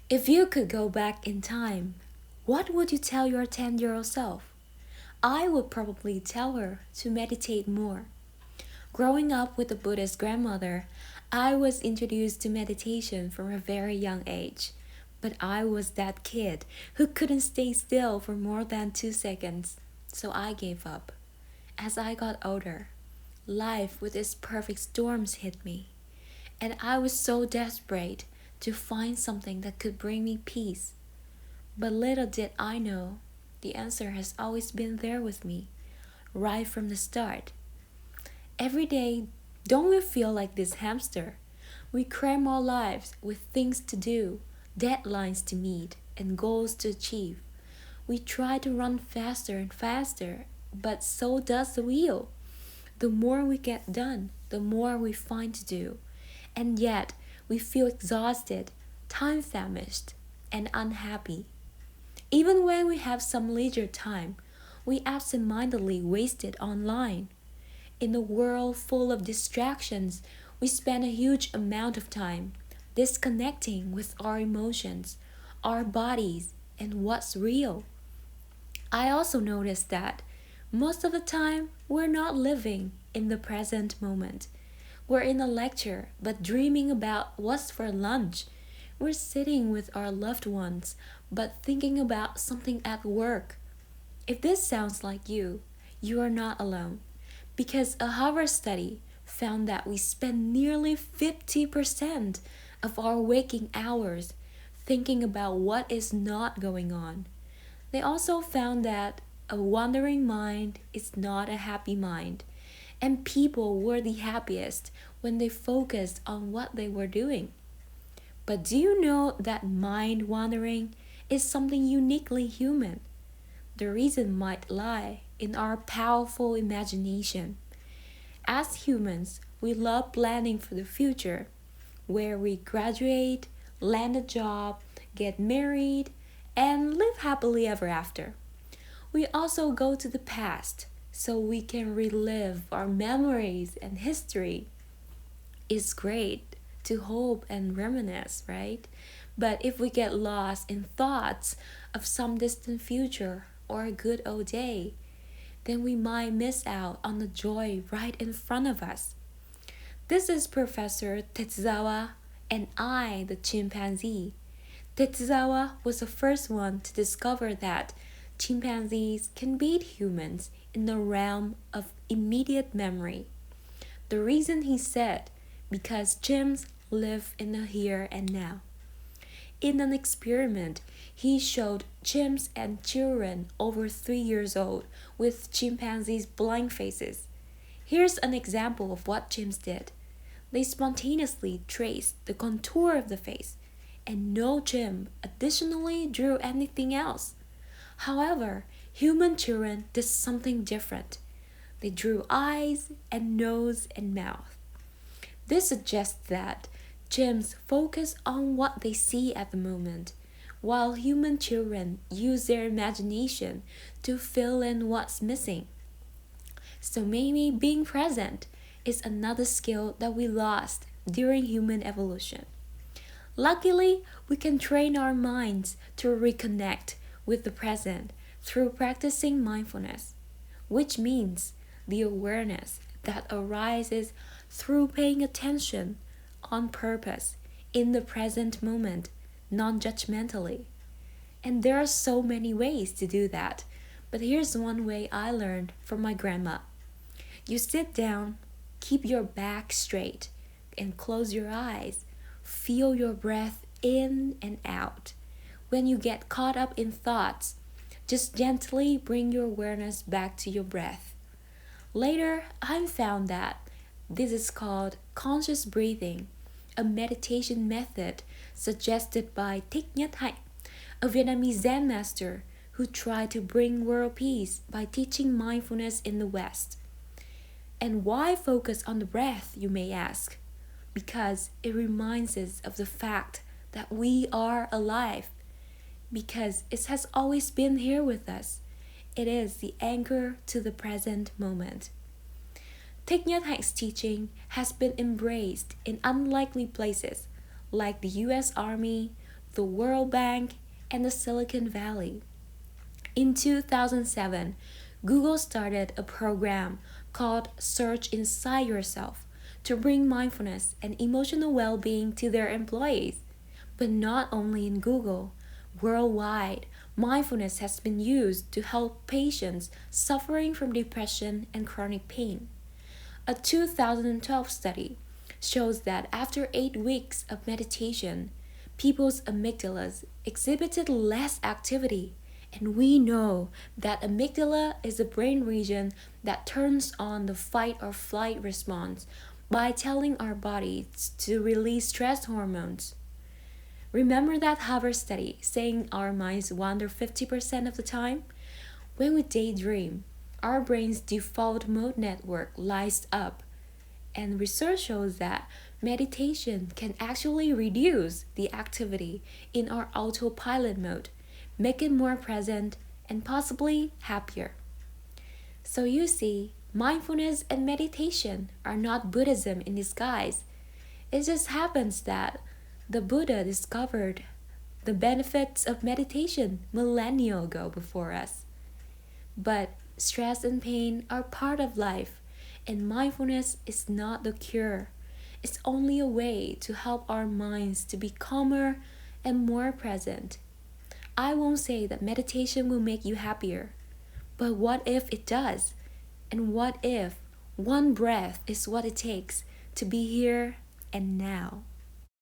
If you could go back in time, what would you tell your 10-year-old self? I would probably tell her to meditate more. Growing up with a Buddhist grandmother, I was introduced to meditation from a very young age. But I was that kid who couldn't stay still for more than 2 seconds, so I gave up. As I got older, life with its perfect storms hit me, and I was so desperate to find something that could bring me peace. But little did I know, the answer has always been there with me, right from the start. Every day, don't we feel like this hamster? We cram our lives with things to do, deadlines to meet, and goals to achieve. We try to run faster and faster, but so does the wheel. The more we get done, the more we find to do. And yet, we feel exhausted, time famished, and unhappy. Even when we have some leisure time, we absentmindedly waste it online. In a world full of distractions, we spend a huge amount of time disconnecting with our emotions, our bodies, and what's real. I also noticed that most of the time we're not living in the present moment. We're in a lecture but dreaming about what's for lunch. We're sitting with our loved ones but thinking about something at work. If this sounds like you are not alone. Because a Harvard study found that we spend nearly 50% of our waking hours thinking about what is not going on. They also found that a wandering mind is not a happy mind, and people were the happiest when they focused on what they were doing. But do you know that mind wandering is something uniquely human? The reason might lie in our powerful imagination. As humans, we love planning for the future, where we graduate, land a job, get married, and live happily ever after. We also go to the past so we can relive our memories and history. It's great to hope and reminisce, right? But if we get lost in thoughts of some distant future or a good old day, then we might miss out on the joy right in front of us. This is Professor Tetsuzawa and I, the chimpanzee. Tetsuzawa was the first one to discover that chimpanzees can beat humans in the realm of immediate memory. The reason he said, because chimps live in the here and now. In an experiment, he showed chimps and children over 3 years old with chimpanzees' blank faces. Here's an example of what chimps did. They spontaneously traced the contour of the face, and no chimp additionally drew anything else. However, human children did something different. They drew eyes and nose and mouth. This suggests that chimps focus on what they see at the moment, while human children use their imagination to fill in what's missing. So maybe being present is another skill that we lost during human evolution. Luckily, we can train our minds to reconnect with the present through practicing mindfulness, which means the awareness that arises through paying attention on purpose in the present moment, non judgmentally. And there are so many ways to do that, but here's one way I learned from my grandma. You sit down, keep your back straight, and close your eyes. Feel your breath in and out. When you get caught up in thoughts, just gently bring your awareness back to your breath. Later, I found that this is called conscious breathing, a meditation method suggested by Thich Nhat Hanh, a Vietnamese Zen master who tried to bring world peace by teaching mindfulness in the West. And why focus on the breath, you may ask? Because it reminds us of the fact that we are alive. Because it has always been here with us. It is the anchor to the present moment. Thich Nhat Hanh's teaching has been embraced in unlikely places like the US Army, the World Bank, and the Silicon Valley. In 2007, Google started a program called Search Inside Yourself to bring mindfulness and emotional well being to their employees. But not only in Google, worldwide, mindfulness has been used to help patients suffering from depression and chronic pain. A 2012 study shows that after 8 weeks of meditation, people's amygdalas exhibited less activity. And we know that amygdala is a brain region that turns on the fight or flight response by telling our bodies to release stress hormones. Remember that Harvard study saying our minds wander 50% of the time? When we daydream, our brain's default mode network lights up, and research shows that meditation can actually reduce the activity in our autopilot mode, make it more present, and possibly happier. So you see, mindfulness and meditation are not Buddhism in disguise. It just happens that the Buddha discovered the benefits of meditation millennia ago before us. But stress and pain are part of life, and mindfulness is not the cure. It's only a way to help our minds to be calmer and more present. I won't say that meditation will make you happier, but what if it does? And what if one breath is what it takes to be here and now?